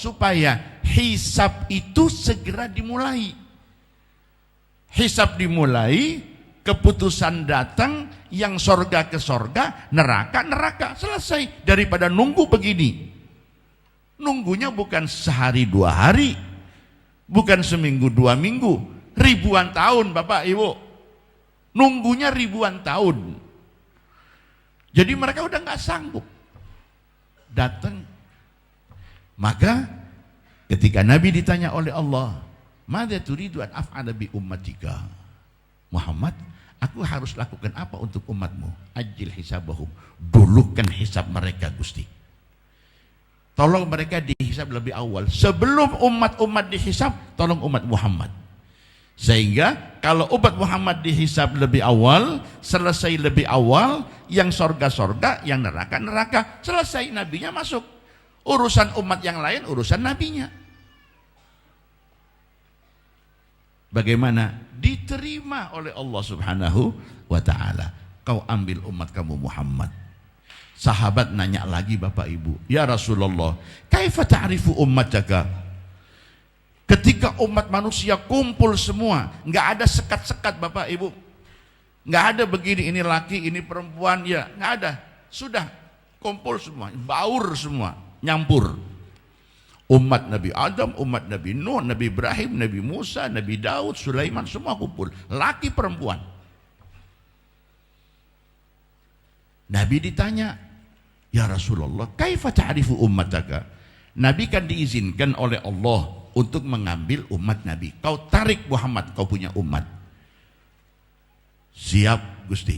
supaya hisab itu segera dimulai. Hisab dimulai, keputusan datang, yang sorga ke sorga, neraka neraka, selesai. Daripada nunggu begini. Nunggunya bukan sehari dua hari, bukan seminggu dua minggu, ribuan tahun Bapak Ibu. Nunggunya ribuan tahun. Jadi mereka udah nggak sanggup datang. Maka ketika Nabi ditanya oleh Allah, "Madza turidu an af'ala bi ummatika?" Muhammad, aku harus lakukan apa untuk umatmu? Ajil hisabahum. Dulukan hisab mereka, Gusti. Tolong mereka dihisab lebih awal. Sebelum umat-umat dihisab, tolong umat Muhammad. Sehingga kalau umat Muhammad dihisab lebih awal, selesai lebih awal, yang sorga-sorga, yang neraka-neraka, selesai, nabinya masuk. Urusan umat yang lain, urusan nabinya. Bagaimana? Diterima oleh Allah Subhanahu wa ta'ala. Kau ambil umat kamu Muhammad. Sahabat nanya lagi Bapak Ibu, "Ya Rasulullah, kaifa ta'rifu ummataka?" Ketika umat manusia kumpul semua, nggak ada sekat-sekat Bapak Ibu, nggak ada begini, ini laki, ini perempuan, ya nggak ada. Sudah kumpul semua, baur semua, nyampur. Umat Nabi Adam, umat Nabi Nuh, Nabi Ibrahim, Nabi Musa, Nabi Daud, Sulaiman, semua kumpul, laki perempuan. Nabi ditanya, "Ya Rasulullah, kaifa ta'rifu ummataka?" Nabi kan diizinkan oleh Allah untuk mengambil umat Nabi. Kau tarik Muhammad, kau punya umat. Siap Gusti.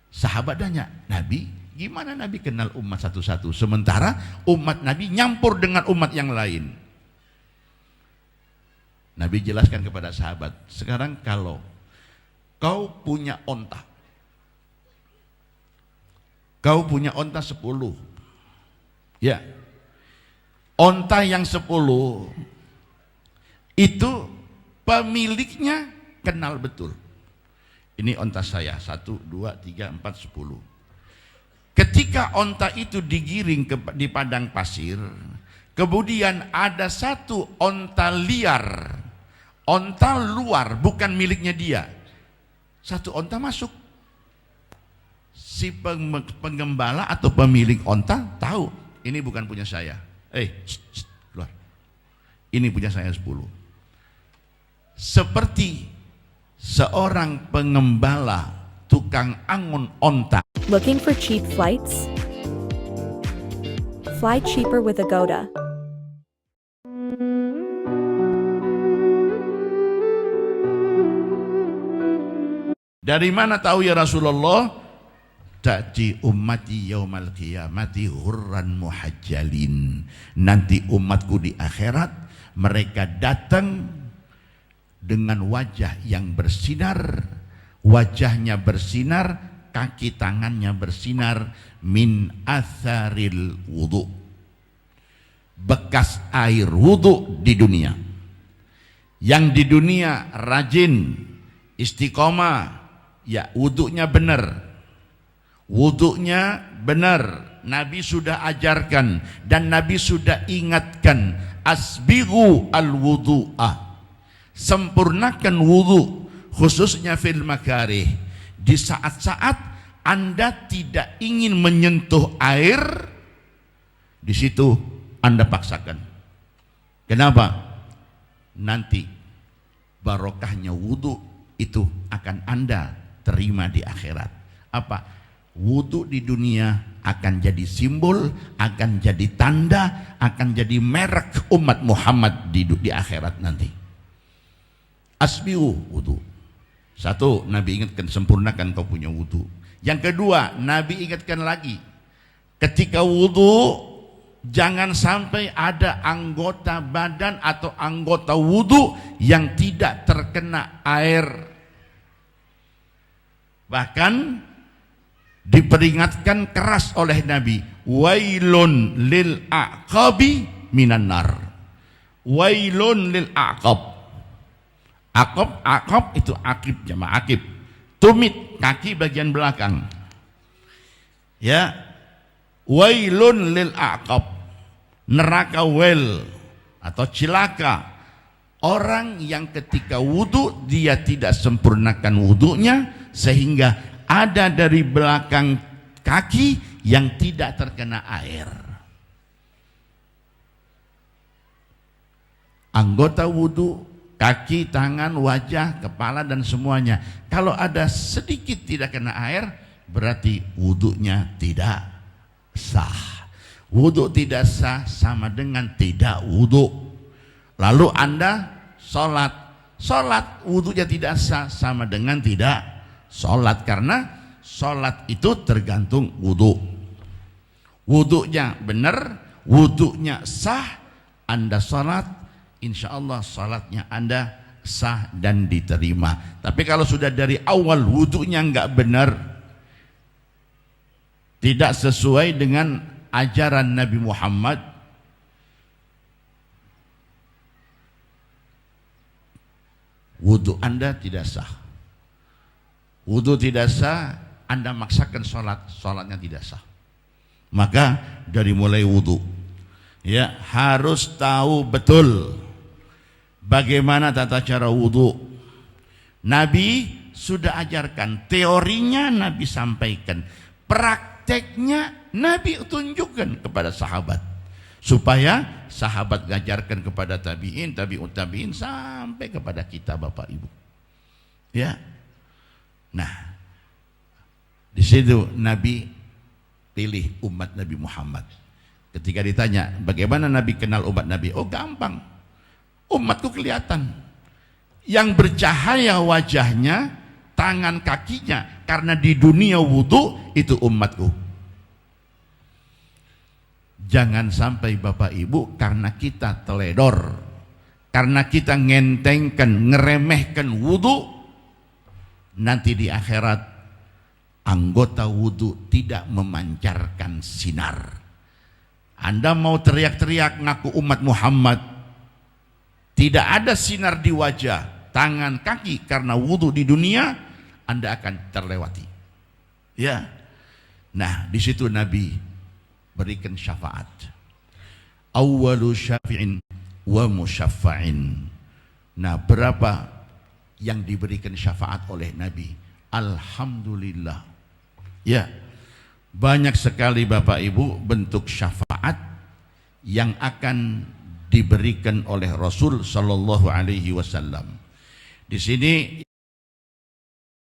Sahabat tanya, "Nabi, gimana Nabi kenal umat satu-satu? Sementara umat Nabi nyampur dengan umat yang lain." Nabi jelaskan kepada sahabat, "Sekarang kalau kau punya onta, kau punya onta 10, ya, onta yang 10 itu pemiliknya kenal betul. Ini onta saya, 1, 2, 3, 4, 10. Ketika onta itu digiring di padang pasir, kemudian ada satu onta liar, onta luar, bukan miliknya dia. Satu onta masuk. Si penggembala atau pemilik onta tahu, ini bukan punya saya. Keluar. Ini punya saya 10. Seperti seorang pengembala, tukang angon onta. Looking for cheap flights? Fly cheaper with Agoda. Dari mana tahu ya Rasulullah? Ta'ti ummati yaumal qiyamati hurran muhajjalin. Nanti umatku di akhirat mereka datang dengan wajah yang bersinar, wajahnya bersinar, kaki tangannya bersinar, min atharil wudu, bekas air wudu di dunia. Yang di dunia rajin, istiqomah, ya wudunya benar. Wudunya benar, Nabi sudah ajarkan dan Nabi sudah ingatkan, asbighu al-wudu'ah, sempurnakan wudu, khususnya fil makarih, di saat-saat Anda tidak ingin menyentuh air, di situ Anda paksakan. Kenapa? Nanti barokahnya wudu itu akan Anda terima di akhirat. Apa? Wudu di dunia akan jadi simbol, akan jadi tanda, akan jadi merek umat Muhammad di akhirat nanti. Asbihu wudu. Satu, Nabi ingatkan, sempurnakan kau punya wudu. Yang kedua, Nabi ingatkan lagi, ketika wudu jangan sampai ada anggota badan atau anggota wudu yang tidak terkena air. Bahkan diperingatkan keras oleh Nabi, wailun lil aqabi minan nar. Wailun lil aqab. Aqab itu akib, jamaah akib. Tumit, kaki bagian belakang. Ya. Wailun lil aqab. neraka well atau cilaka orang yang ketika wudhu dia tidak sempurnakan wudhunya sehingga ada dari belakang kaki yang tidak terkena air. Anggota wudhu, kaki, tangan, wajah, kepala dan semuanya. Kalau ada sedikit tidak kena air, berarti wudhunya tidak sah. Wudhu tidak sah sama dengan tidak wudhu. Lalu Anda sholat wudhunya tidak sah sama dengan tidak sholat, karena sholat itu tergantung wudhu. Wudhunya benar, wudhunya sah, Anda sholat, insya Allah sholatnya Anda sah dan diterima. Tapi kalau sudah dari awal wudhunya nggak benar, tidak sesuai dengan ajaran Nabi Muhammad, wudhu Anda tidak sah. Wudhu tidak sah, Anda maksakan sholatnya tidak sah. Maka dari mulai wudhu, ya harus tahu betul bagaimana tata cara wudhu. Nabi sudah ajarkan, teorinya Nabi sampaikan, prakteknya Nabi tunjukkan kepada sahabat, supaya sahabat ngajarkan kepada tabi'in, tabi'ut tabi'in, sampai kepada kita Bapak Ibu. Ya. Nah, di situ Nabi pilih umat Nabi Muhammad. Ketika ditanya, bagaimana Nabi kenal umat Nabi? Oh gampang, umatku kelihatan. Yang bercahaya wajahnya, tangan kakinya, karena di dunia wudhu itu umatku. Jangan sampai Bapak Ibu karena kita teledor, karena kita ngentengkan, ngeremehkan wudhu, nanti di akhirat anggota wudhu tidak memancarkan sinar. Anda mau teriak-teriak ngaku umat Muhammad, tidak ada sinar di wajah, tangan, kaki, karena wudhu di dunia, Anda akan terlewati. Ya. Nah, di situ Nabi berikan syafaat. Awwalu syafi'in wa musyaffa'in. Nah, berapa yang diberikan syafaat oleh Nabi? Alhamdulillah. Ya, banyak sekali Bapak Ibu bentuk syafaat yang akan diberikan oleh Rasul Sallallahu Alaihi Wasallam. Di sini